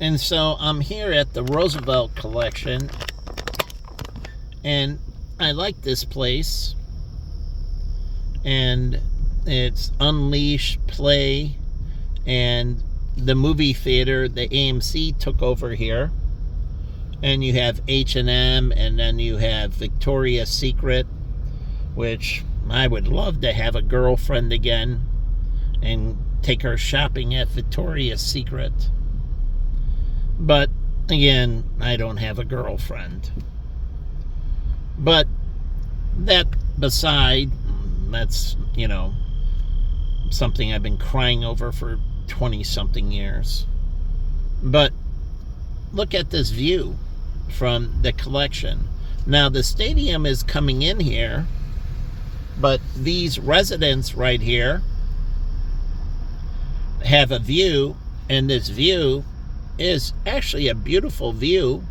And so I'm here at the Roosevelt Collection, and I like this place. And it's Unleash Play, and the movie theater, the AMC, took over here. And you have H&M, and then you have Victoria's Secret, which I would love to have a girlfriend again and take her shopping at Victoria's Secret. But again, I don't have a girlfriend. But that beside, that's, something I've been crying over for 20-something years. But look at this view from the collection. Now, the stadium is coming in here, but these residents right here have a view, and this view is actually a beautiful view.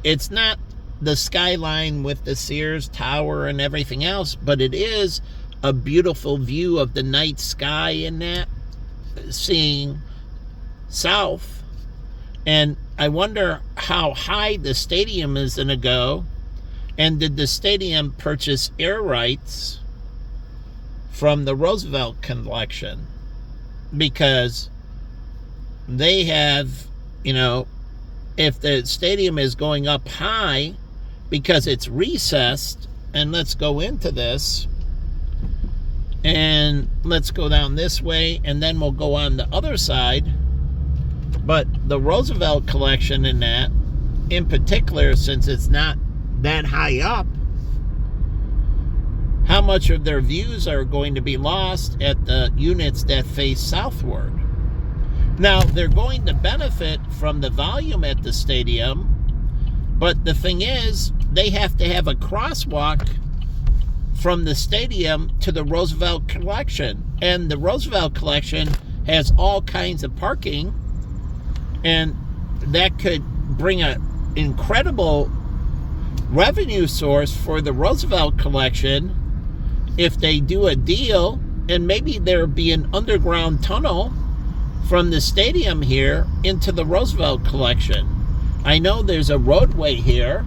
It's not the skyline with the Sears Tower and everything else, but it is a beautiful view of the night sky in that, seeing south. And I wonder how high the stadium is going to go, and did the stadium purchase air rights from the Roosevelt Collection? Because they have, if the stadium is going up high because it's recessed, and let's go into this, and let's go down this way, and then we'll go on the other side. But the Roosevelt Collection in that, in particular, since it's not that high up, how much of their views are going to be lost at the units that face southward? Now, they're going to benefit from the volume at the stadium, but the thing is, they have to have a crosswalk from the stadium to the Roosevelt Collection. And the Roosevelt Collection has all kinds of parking, and that could bring an incredible revenue source for the Roosevelt Collection if they do a deal, and maybe there'll be an underground tunnel from the stadium here into the Roosevelt Collection. I know there's a roadway here,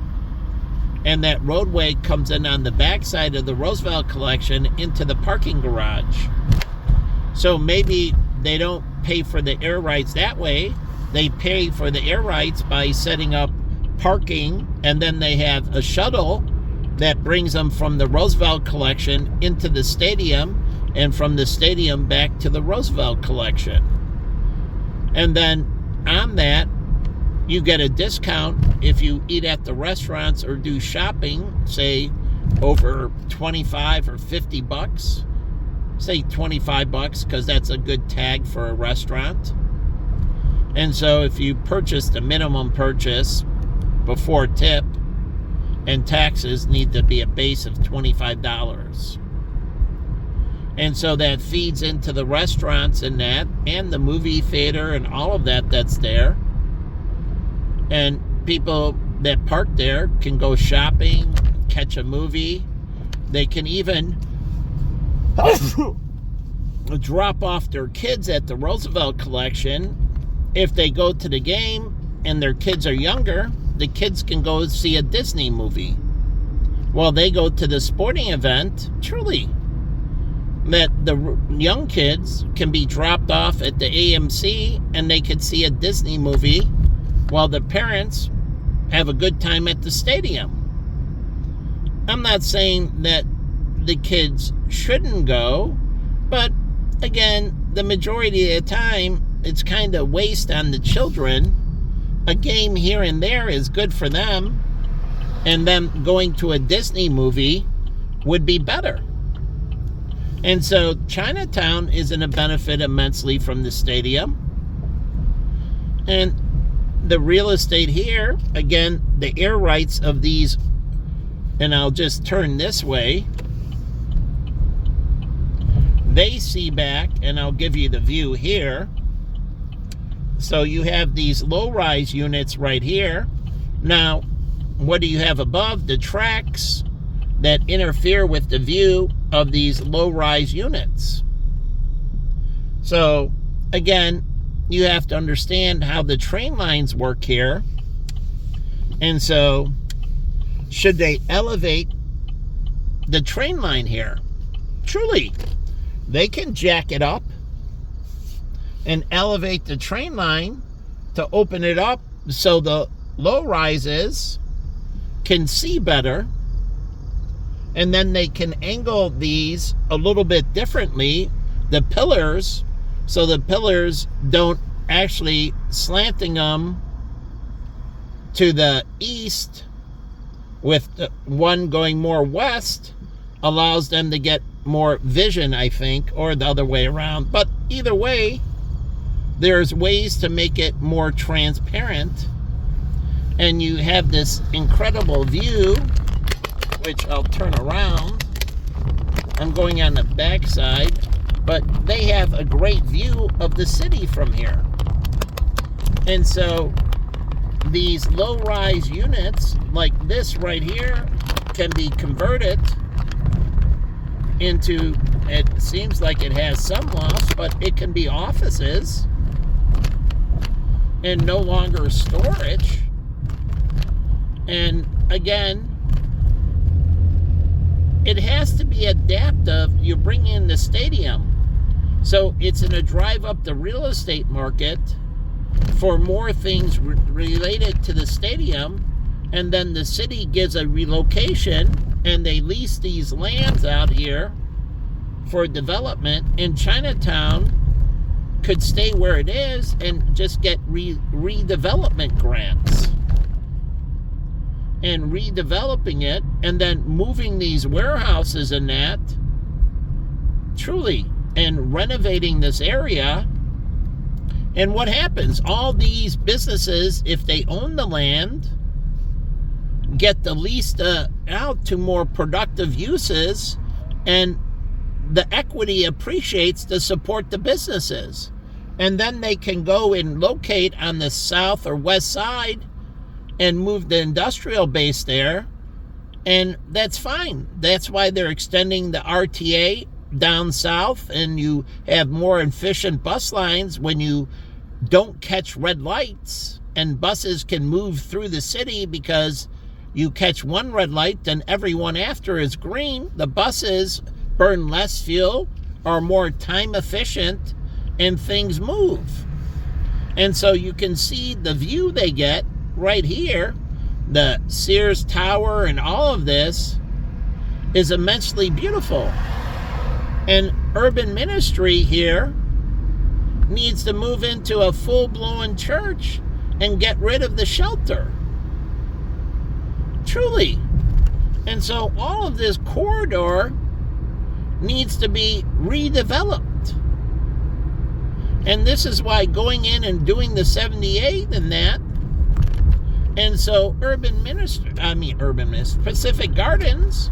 and that roadway comes in on the backside of the Roosevelt Collection into the parking garage. So maybe they don't pay for the air rights that way. They pay for the air rights by setting up parking, and then they have a shuttle that brings them from the Roosevelt Collection into the stadium, and from the stadium back to the Roosevelt Collection. And then on that, you get a discount if you eat at the restaurants or do shopping, say over 25 or 50 bucks. Say 25 bucks, because that's a good tag for a restaurant. And so if you purchase the minimum purchase before tip, and taxes need to be a base of $25. And so that feeds into the restaurants and that, and the movie theater and all of that that's there. And people that park there can go shopping, catch a movie. They can even drop off their kids at the Roosevelt Collection. If they go to the game and their kids are younger, the kids can go see a Disney movie while they go to the sporting event. Truly, that the young kids can be dropped off at the AMC and they can see a Disney movie while the parents have a good time at the stadium. I'm not saying that the kids shouldn't go, but again, the majority of the time, it's kind of waste on the children. A game here and there is good for them, and then going to a Disney movie would be better. And so Chinatown is going to benefit immensely from the stadium. And the real estate here, again, the air rights of these, and I'll just turn this way, they see back, and I'll give you the view here. So you have these low-rise units right here. Now, what do you have above? The tracks that interfere with the view of these low-rise units. So, again, you have to understand how the train lines work here. And so, should they elevate the train line here? Truly, they can jack it up and elevate the train line to open it up so the low rises can see better, and then they can angle these a little bit differently, the pillars, so the pillars don't actually slanting them to the east, with the one going more west allows them to get more vision, I think, or the other way around. But either way, there's ways to make it more transparent, and you have this incredible view, which I'll turn around. I'm going on the back side, but they have a great view of the city from here. And so these low-rise units like this right here can be converted into, it seems like it has some loss, but it can be offices and no longer storage. And again, it has to be adaptive. You bring in the stadium, so it's in a drive up the real estate market for more things related to the stadium, and then the city gives a relocation, and they lease these lands out here for development. And Chinatown could stay where it is and just get redevelopment grants and redeveloping it, and then moving these warehouses and that, truly, and renovating this area. And what happens? All these businesses, if they own the land, get the leased out to more productive uses, and the equity appreciates to support the businesses. And then they can go and locate on the south or west side and move the industrial base there, and that's fine. That's why they're extending the RTA down south, and you have more efficient bus lines when you don't catch red lights, and buses can move through the city because you catch one red light, then everyone after is green. The buses burn less fuel, are more time efficient, and things move. And so you can see the view they get right here. The Sears Tower and all of this is immensely beautiful. And urban ministry here needs to move into a full-blown church and get rid of the shelter. Truly. And so all of this corridor needs to be redeveloped. And this is why going in and doing the 78 and that. And so Pacific Gardens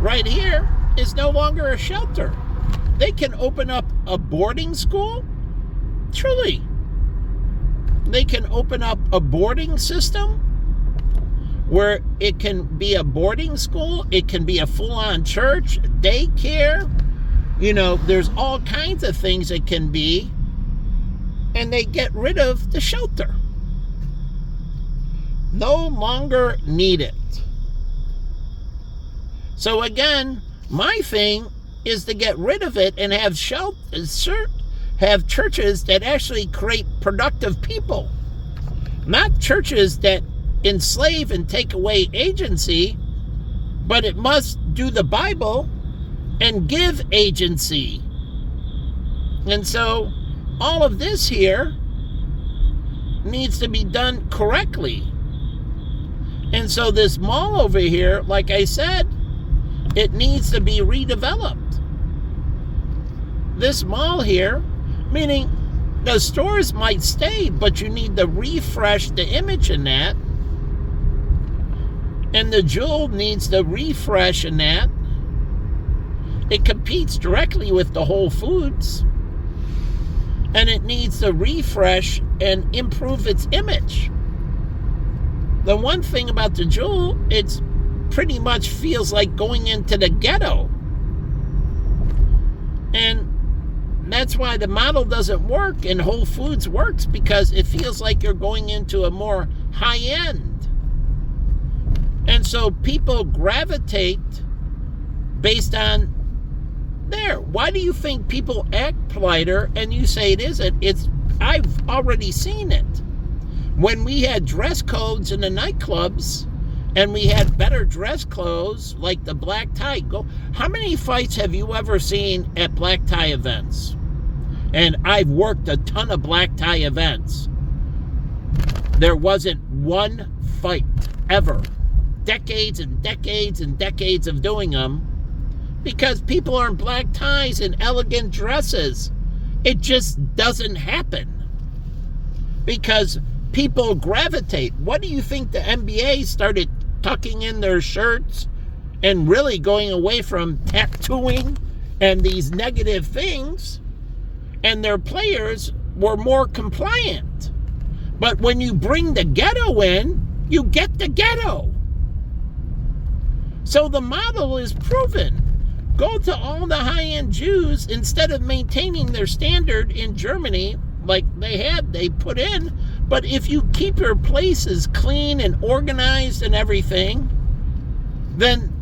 right here is no longer a shelter. They can open up a boarding school. Truly. They can open up a boarding system where it can be a boarding school. It can be a full-on church, daycare. You know, there's all kinds of things it can be. And they get rid of the shelter. No longer need it. So again, my thing is to get rid of it and have have churches that actually create productive people, not churches that enslave and take away agency, but it must do the Bible and give agency. And so all of this here needs to be done correctly. And so this mall over here, like I said, it needs to be redeveloped. This mall here, meaning the stores might stay, but you need to refresh the image in that. And the Jewel needs to refresh in that. It competes directly with the Whole Foods. And it needs to refresh and improve its image. The one thing about the Jewel, it's pretty much feels like going into the ghetto. And That's why the model doesn't work and Whole Foods works, because it feels like you're going into a more high end. And so people gravitate based on there. Why do you think people act politer and you say it isn't? I've already seen it. When we had dress codes in the nightclubs and we had better dress clothes like the black tie. How many fights have you ever seen at black tie events? And I've worked a ton of black tie events. There wasn't one fight ever. Decades and decades and decades of doing them, because people are in black ties and elegant dresses. It just doesn't happen. Because people gravitate. What do you think the NBA started tucking in their shirts and really going away from tattooing and these negative things? And their players were more compliant. But when you bring the ghetto in, you get the ghetto. So the model is proven. Go to all the high-end Jews, instead of maintaining their standard in Germany like they put in. But if you keep your places clean and organized and everything, then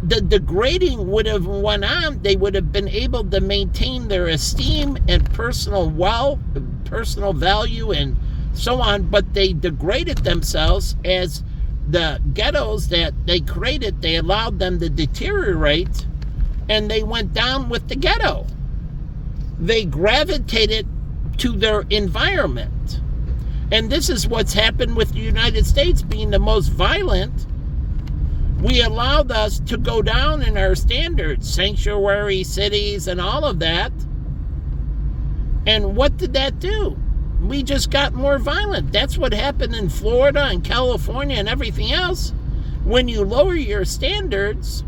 the degrading would have went on. They would have been able to maintain their esteem and personal wealth, personal value, and so on. But they degraded themselves as the ghettos that they created. They allowed them to deteriorate, and they went down with the ghetto. They gravitated to their environment. And this is what's happened with the United States being the most violent. We allowed us to go down in our standards, sanctuary cities and all of that. And what did that do? We just got more violent. That's what happened in Florida and California and everything else. When you lower your standards,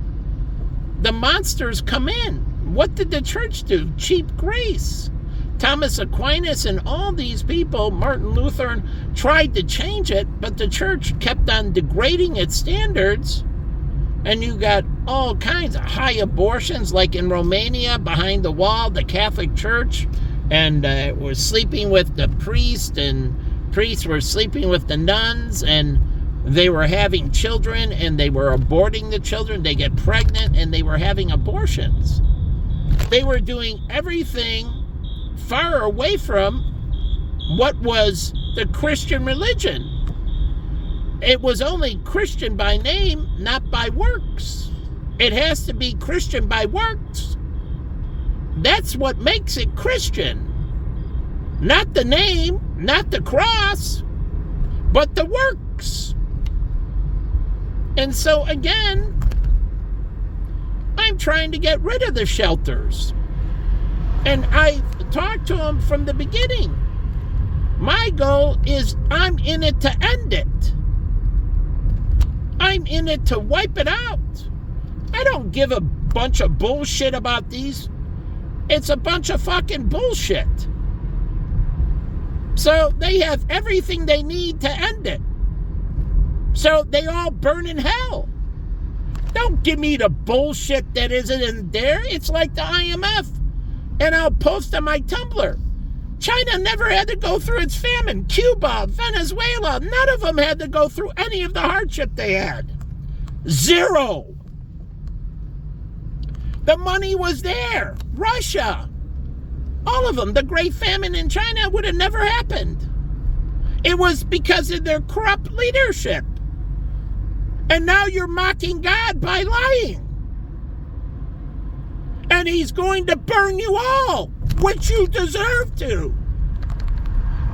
the monsters come in. What did the church do? Cheap grace. Thomas Aquinas and all these people, Martin Luther, tried to change it, but the church kept on degrading its standards. And you got all kinds of high abortions, like in Romania, behind the wall, the Catholic Church, and was sleeping with the priest, and priests were sleeping with the nuns, and they were having children, and they were aborting the children. They get pregnant, and they were having abortions. They were doing everything far away from what was the Christian religion. It was only Christian by name, not by works. It has to be Christian by works. That's what makes it Christian. Not the name, not the cross, but the works. And so again, I'm trying to get rid of the shelters. And I talked to them from the beginning. My goal is I'm in it to end it. I'm in it to wipe it out. I don't give a bunch of bullshit about these. It's a bunch of fucking bullshit. So they have everything they need to end it. So they all burn in hell. Don't give me the bullshit that isn't in there. It's like the IMF. And I'll post on my Tumblr. China never had to go through its famine. Cuba, Venezuela, none of them had to go through any of the hardship they had. Zero. The money was there. Russia. All of them. The Great Famine in China would have never happened. It was because of their corrupt leadership. And now you're mocking God by lying. And he's going to burn you all, which you deserve to.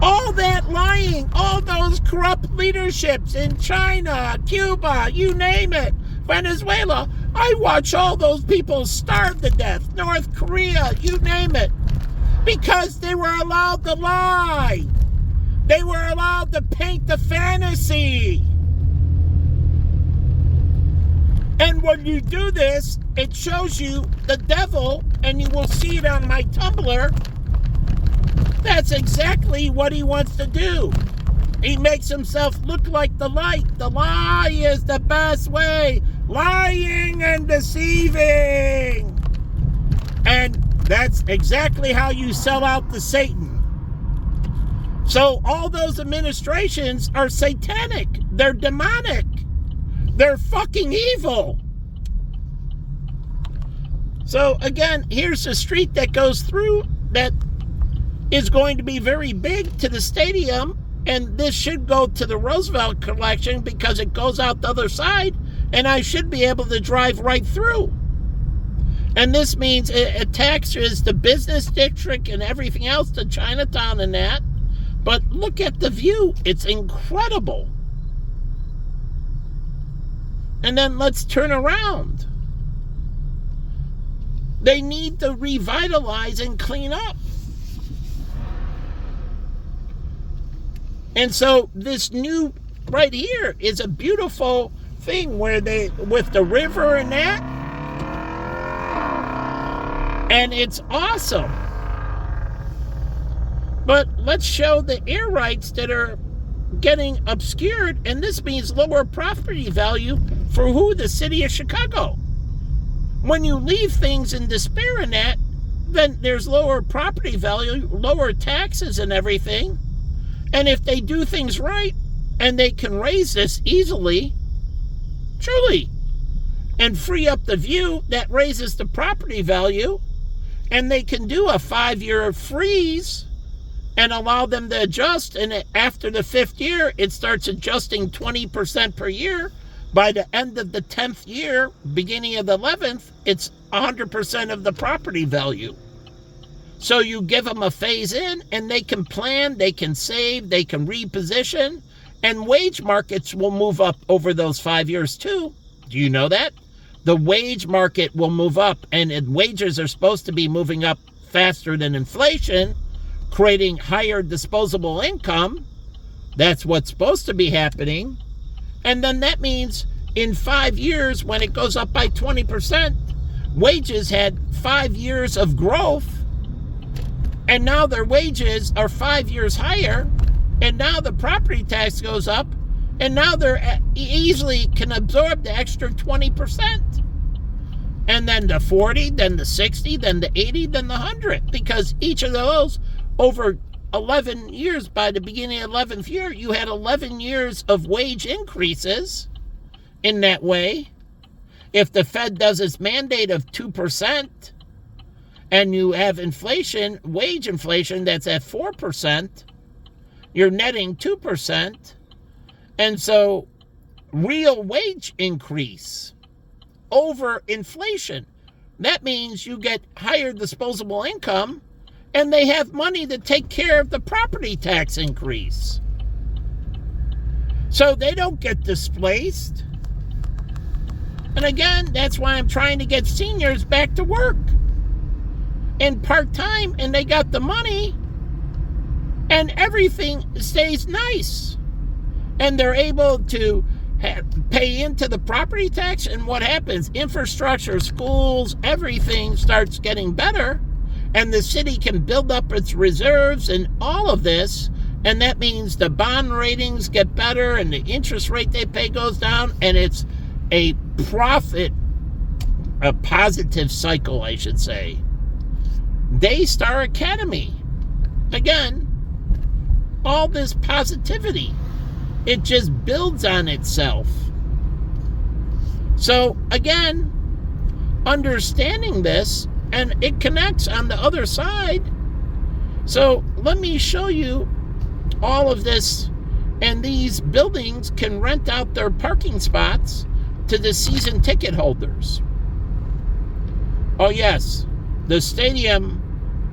All that lying, all those corrupt leaderships in China, Cuba, you name it, Venezuela. I watch all those people starve to death. North Korea, you name it. Because they were allowed to lie. They were allowed to paint the fantasy. And when you do this, it shows you the devil, and you will see it on my Tumblr. That's exactly what he wants to do. He makes himself look like the light. The lie is the best way. Lying and deceiving. And That's exactly how you sell out to Satan. So all those administrations are satanic. They're demonic. They're fucking evil. So again, here's a street that goes through that is going to be very big to the stadium, and this should go to the Roosevelt collection because it goes out the other side, and I should be able to drive right through. And this means it attaches the business district and everything else to Chinatown and that. But look at the view. It's incredible. And then let's turn around. They need to revitalize and clean up. And so this new right here is a beautiful thing where they, with the river and that, and it's awesome. But let's show the air rights that are getting obscured, and this means lower property value for who? The city of Chicago. When you leave things in despair in that, then there's lower property value, lower taxes and everything. And if they do things right, and they can raise this easily, truly, and free up the view, that raises the property value, and they can do a 5-year freeze and allow them to adjust, and after the 5th year, it starts adjusting 20% per year. By the end of the 10th year, beginning of the 11th, it's 100% of the property value. So you give them a phase in, and they can plan, they can save, they can reposition, and wage markets will move up over those 5 years too. Do you know that? The wage market will move up, and wages are supposed to be moving up faster than inflation, creating higher disposable income. That's what's supposed to be happening. And then that means in 5 years, when it goes up by 20%, wages had 5 years of growth, and now their wages are 5 years higher, and now the property tax goes up, and now they're easily can absorb the extra 20%. And then the 40, then the 60, then the 80, then the 100, because each of those over 11 years, by the beginning of the 11th year, you had 11 years of wage increases in that way. If the Fed does its mandate of 2%, and you have inflation, wage inflation, that's at 4%, you're netting 2%. And so real wage increase over inflation, that means you get higher disposable income, and they have money to take care of the property tax increase. So they don't get displaced. And again, that's why I'm trying to get seniors back to work and part-time, and they got the money, and everything stays nice. And they're able to pay into the property tax, and what happens? Infrastructure, schools, everything starts getting better, and the city can build up its reserves and all of this, and that means the bond ratings get better and the interest rate they pay goes down, and it's a positive cycle, I should say. Daystar Academy. Again, all this positivity, it just builds on itself. So again, understanding this, and it connects on the other side. So let me show you all of this, and these buildings can rent out their parking spots to the season ticket holders. Oh yes, the stadium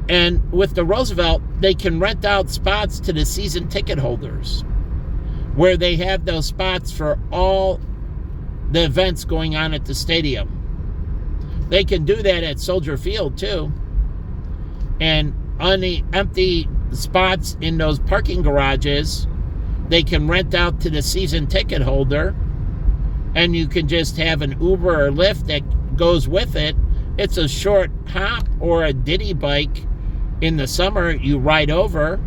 and with the Roosevelt, they can rent out spots to the season ticket holders, where they have those spots for all the events going on at the stadium. They can do that at Soldier Field too. And on the empty spots in those parking garages, they can rent out to the season ticket holder, and you can just have an Uber or Lyft that goes with it. It's a short hop, or a Diddy bike in the summer you ride over.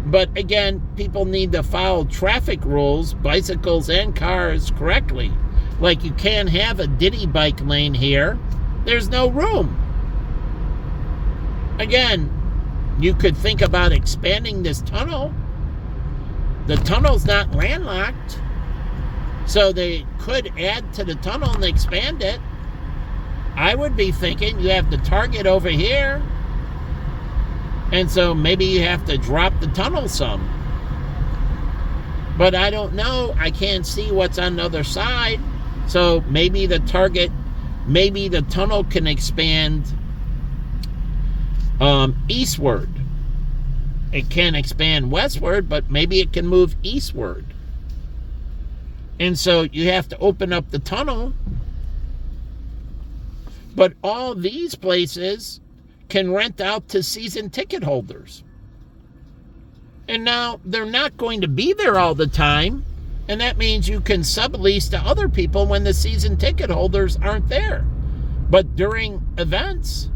But again, people need to follow traffic rules, bicycles and cars, correctly. Like, you can't have a Diddy bike lane here. There's no room. Again, you could think about expanding this tunnel. The tunnel's not landlocked, so they could add to the tunnel and expand it. I would be thinking you have the target over here, and so maybe you have to drop the tunnel some. But I don't know. I can't see what's on the other side. So maybe the target, maybe the tunnel can expand eastward. It can't expand westward, but maybe it can move eastward. And so you have to open up the tunnel. But all these places can rent out to season ticket holders. And now they're not going to be there all the time. And that means you can sublease to other people when the season ticket holders aren't there. But during events,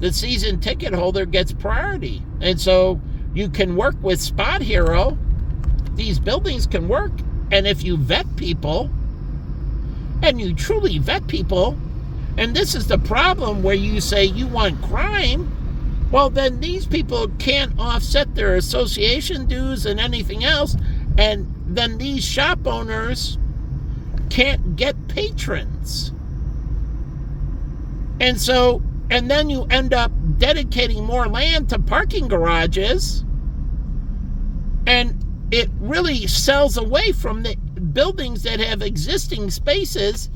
the season ticket holder gets priority. And so you can work with Spot Hero. These buildings can work. And if you vet people, and you truly vet people, and this is the problem where you say you want crime, well, then these people can't offset their association dues and anything else, and then these shop owners can't get patrons. And so, and then you end up dedicating more land to parking garages, and it really sells away from the buildings that have existing spaces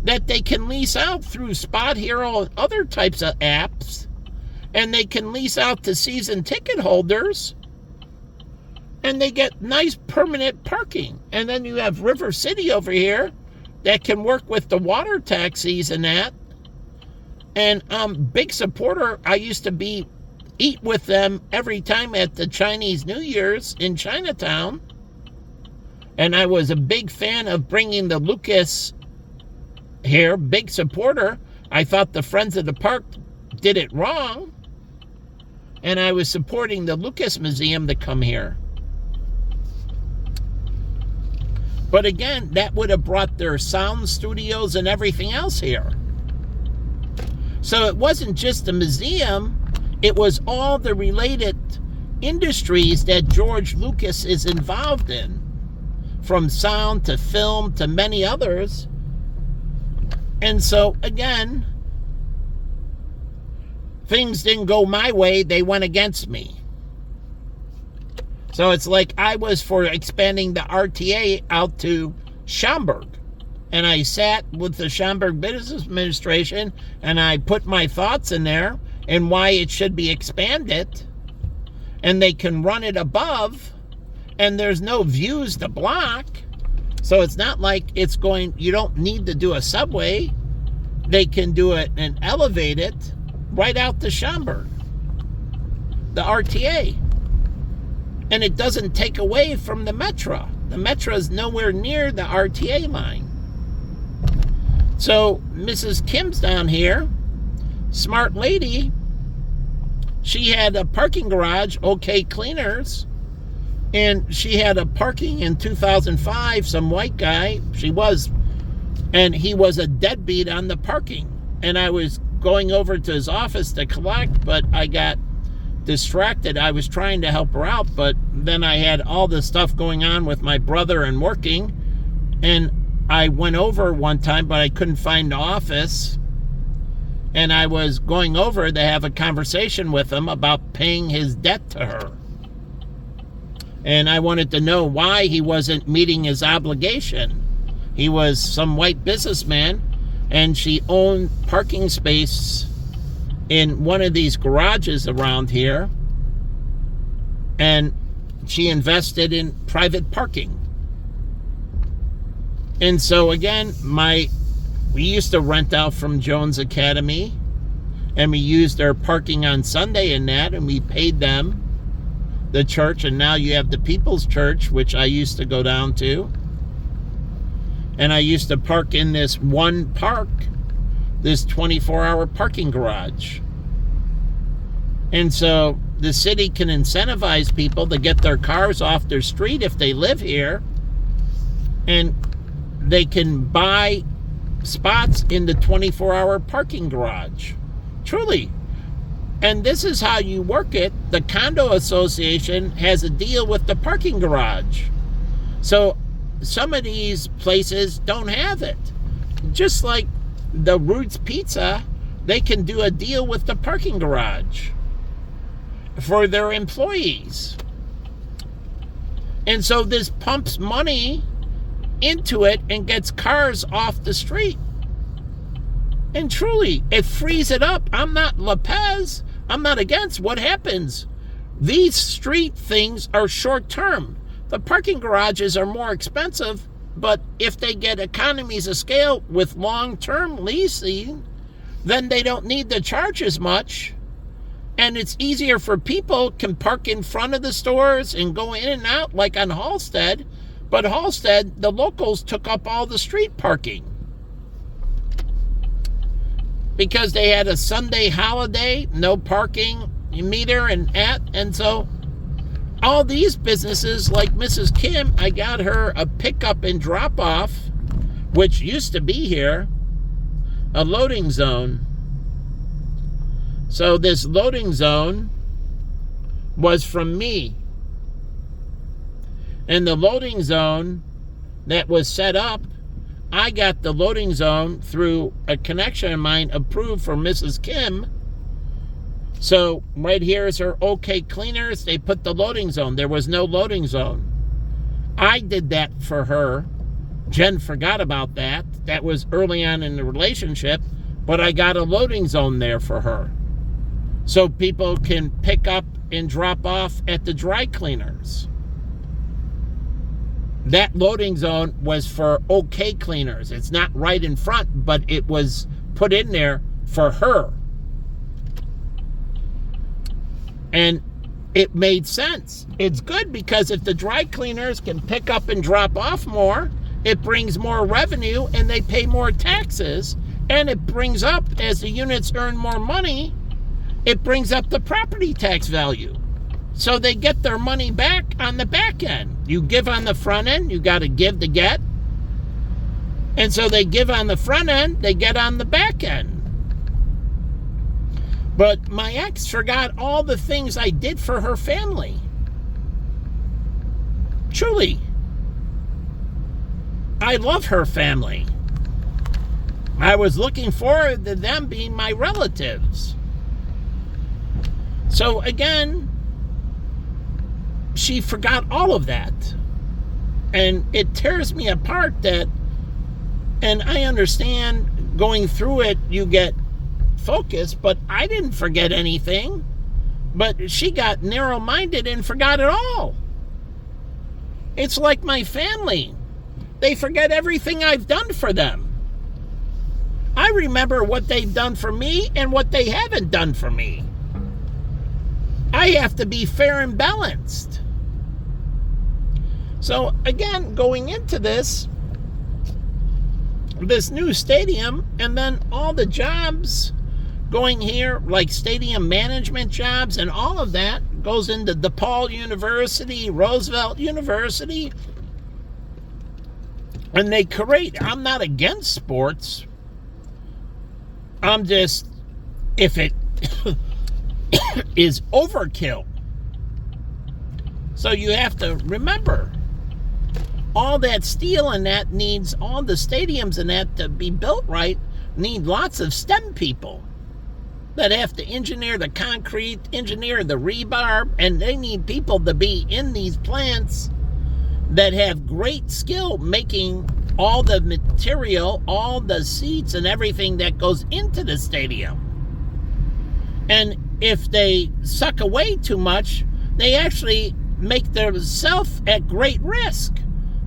that they can lease out through Spot Hero and other types of apps. And they can lease out to season ticket holders, and they get nice permanent parking. And then you have River City over here that can work with the water taxis and that. And big supporter. I used to eat with them every time at the Chinese New Year's in Chinatown. And I was a big fan of bringing the Lucas here, big supporter. I thought the Friends of the Park did it wrong. And I was supporting the Lucas Museum to come here. But again, that would have brought their sound studios and everything else here. So it wasn't just the museum, it was all the related industries that George Lucas is involved in. From sound to film to many others. And so again, things didn't go my way, they went against me. So it's like I was for expanding the RTA out to Schaumburg. And I sat with the Schaumburg Business Administration and I put my thoughts in there and why it should be expanded. And they can run it above, and there's no views to block. So it's not like it's going, you don't need to do a subway. They can do it and elevate it right out to Schaumburg, the RTA. And it doesn't take away from the Metro. The Metro is nowhere near the RTA line. So Mrs. Kim's down here, smart lady. She had a parking garage, OK Cleaners, and she had a parking in 2005, some white guy, and he was a deadbeat on the parking. And I was going over to his office to collect, but I got distracted. I was trying to help her out, but then I had all this stuff going on with my brother and working, and I went over one time, but I couldn't find the office, and I was going over to have a conversation with him about paying his debt to her. And I wanted to know why he wasn't meeting his obligation. He was some white businessman, and she owned parking space in one of these garages around here, and she invested in private parking. And so again, we used to rent out from Jones Academy, and we used their parking on Sunday and that, and we paid them, the church. And now you have the People's Church, which I used to go down to, and I used to park in this one park, this 24-hour parking garage. And so the city can incentivize people to get their cars off their street if they live here, and they can buy spots in the 24-hour parking garage. Truly. And this is how you work it. The condo association has a deal with the parking garage. So some of these places don't have it. Just like the Roots Pizza, they can do a deal with the parking garage for their employees. And so this pumps money into it and gets cars off the street. And truly, it frees it up. I'm not Lopez. I'm not against what happens. These street things are short term. The parking garages are more expensive, but if they get economies of scale with long-term leasing, then they don't need to charge as much. And it's easier for people can park in front of the stores and go in and out like on Halstead. But Halstead, the locals took up all the street parking because they had a Sunday holiday, no parking meter and so all these businesses like Mrs. Kim, I got her a pickup and drop off, which used to be here, a loading zone. So this loading zone was from me. And the loading zone that was set up, I got the loading zone through a connection of mine approved for Mrs. Kim. So right here is her OK Cleaners. They put the loading zone. There was no loading zone. I did that for her. Jen forgot about that. That was early on in the relationship. But I got a loading zone there for her. So people can pick up and drop off at the dry cleaners. That loading zone was for OK Cleaners. It's not right in front, but it was put in there for her. And it made sense. It's good because if the dry cleaners can pick up and drop off more, it brings more revenue and they pay more taxes. And it brings up, as the units earn more money, it brings up the property tax value. So they get their money back on the back end. You give on the front end, you got to give to get. And so they give on the front end, they get on the back end. But my ex forgot all the things I did for her family. Truly. I love her family. I was looking forward to them being my relatives. So again, she forgot all of that. And it tears me apart that, and I understand going through it, you get focused, but I didn't forget anything. But she got narrow-minded and forgot it all. It's like my family. They forget everything I've done for them. I remember what they've done for me and what they haven't done for me. I have to be fair and balanced. So again, going into this new stadium, and then all the jobs going here, like stadium management jobs and all of that, goes into DePaul University, Roosevelt University, and they create. I'm not against sports. I'm just, if it is overkill. So you have to remember, all that steel and that needs, all the stadiums and that to be built right, need lots of STEM people that have to engineer the concrete, engineer the rebar, and they need people to be in these plants that have great skill making all the material, all the seats and everything that goes into the stadium. And if they suck away too much, they actually make themselves at great risk,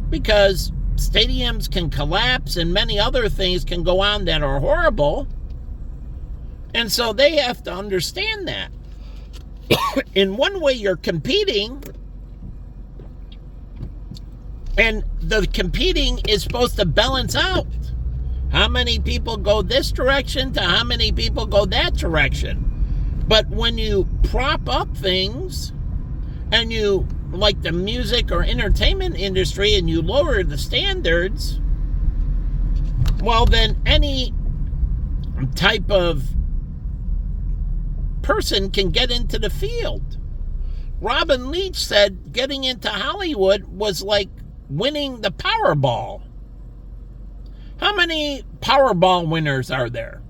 because stadiums can collapse and many other things can go on that are horrible. And so they have to understand that. In one way, you're competing, and the competing is supposed to balance out. How many people go this direction to how many people go that direction? But when you prop up things, and you, like the music or entertainment industry, and you lower the standards, well, then any type of person can get into the field. Robin Leach said getting into Hollywood was like winning the Powerball. How many Powerball winners are there?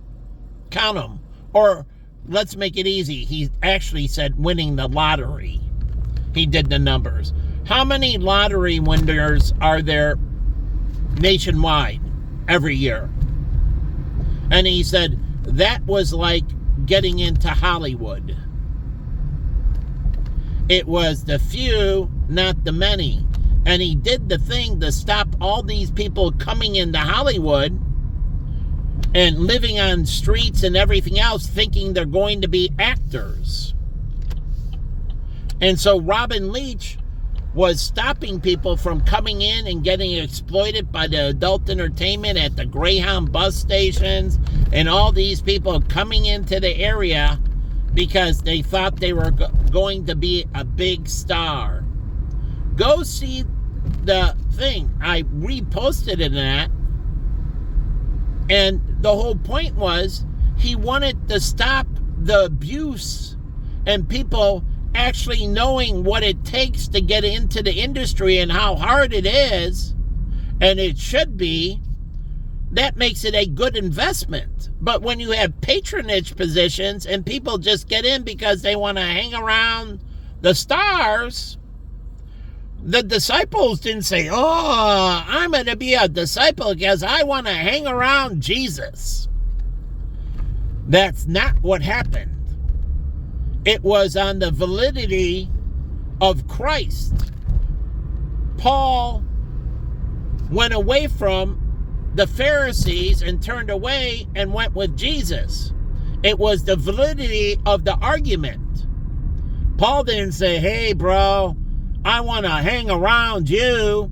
Count them. Or let's make it easy. He actually said winning the lottery. He did the numbers. How many lottery winners are there nationwide every year? And he said that was like getting into Hollywood. It was the few, not the many. And he did the thing to stop all these people coming into Hollywood and living on streets and everything else thinking they're going to be actors. And so Robin Leach was stopping people from coming in and getting exploited by the adult entertainment at the Greyhound bus stations and all these people coming into the area because they thought they were going to be a big star. Go see the thing. I reposted in that. And the whole point was he wanted to stop the abuse and people actually knowing what it takes to get into the industry and how hard it is, and it should be. That makes it a good investment. But when you have patronage positions and people just get in because they want to hang around the stars, the disciples didn't say, oh, I'm going to be a disciple because I want to hang around Jesus. That's not what happened. It was on the validity of Christ. Paul went away from the Pharisees and turned away and went with Jesus. It was the validity of the argument. Paul didn't say, hey, bro, I want to hang around you.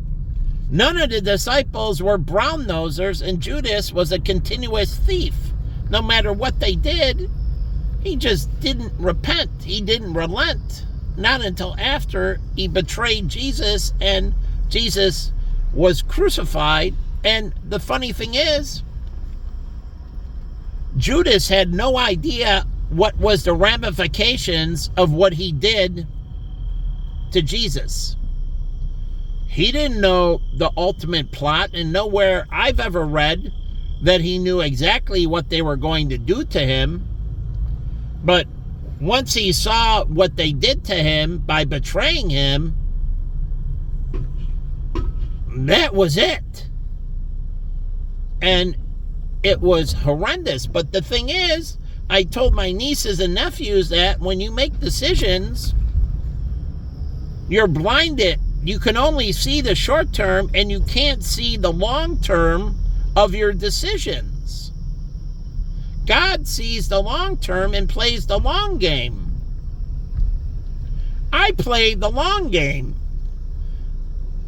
None of the disciples were brown-nosers, and Judas was a continuous thief. No matter what they did, he just didn't repent. He didn't relent. Not until after he betrayed Jesus and Jesus was crucified. And the funny thing is, Judas had no idea what was the ramifications of what he did to Jesus. He didn't know the ultimate plot, and nowhere I've ever read that he knew exactly what they were going to do to him. But once he saw what they did to him by betraying him, that was it. And it was horrendous. But the thing is, I told my nieces and nephews that when you make decisions, you're blinded. You can only see the short term and you can't see the long term of your decisions. God sees the long term and plays the long game. I play the long game.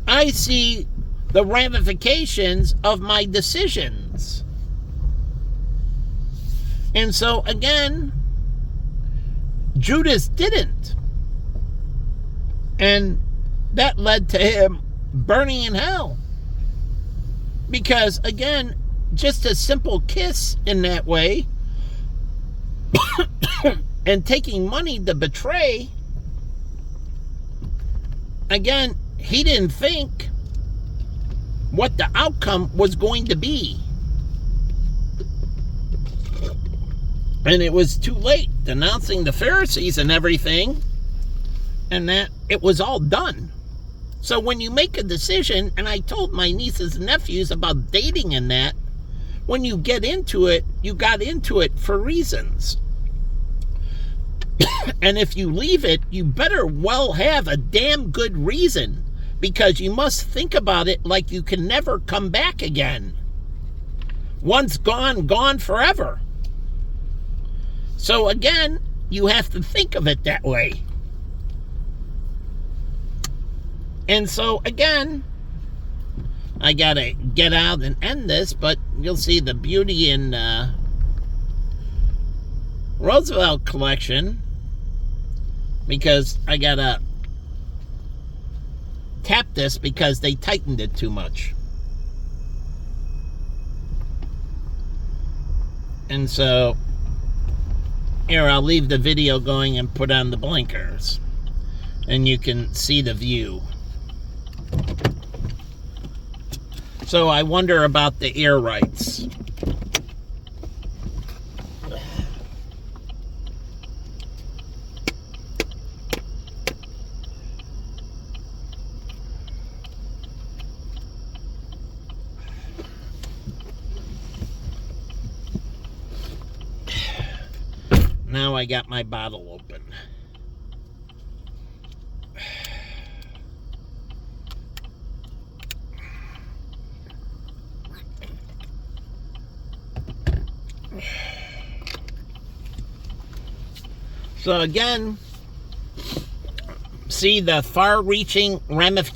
I see the ramifications of my decisions. And so again, Judas didn't. And that led to him burning in hell. Because again, just a simple kiss in that way and taking money to betray, again, he didn't think what the outcome was going to be. And it was too late, denouncing the Pharisees and everything, and that it was all done. So when you make a decision, and I told my nieces and nephews about dating and that, when you get into it, you got into it for reasons. And if you leave it, you better well have a damn good reason, because you must think about it like you can never come back again. Once gone, gone forever. So again, you have to think of it that way. And so again, I gotta get out and end this, but you'll see the beauty in Roosevelt collection, because I gotta tap this because they tightened it too much. And so Here, I'll leave the video going and put on the blinkers, and you can see the view. So I wonder about the air rights. Now I got my bottle open. So again, see the far-reaching ramifications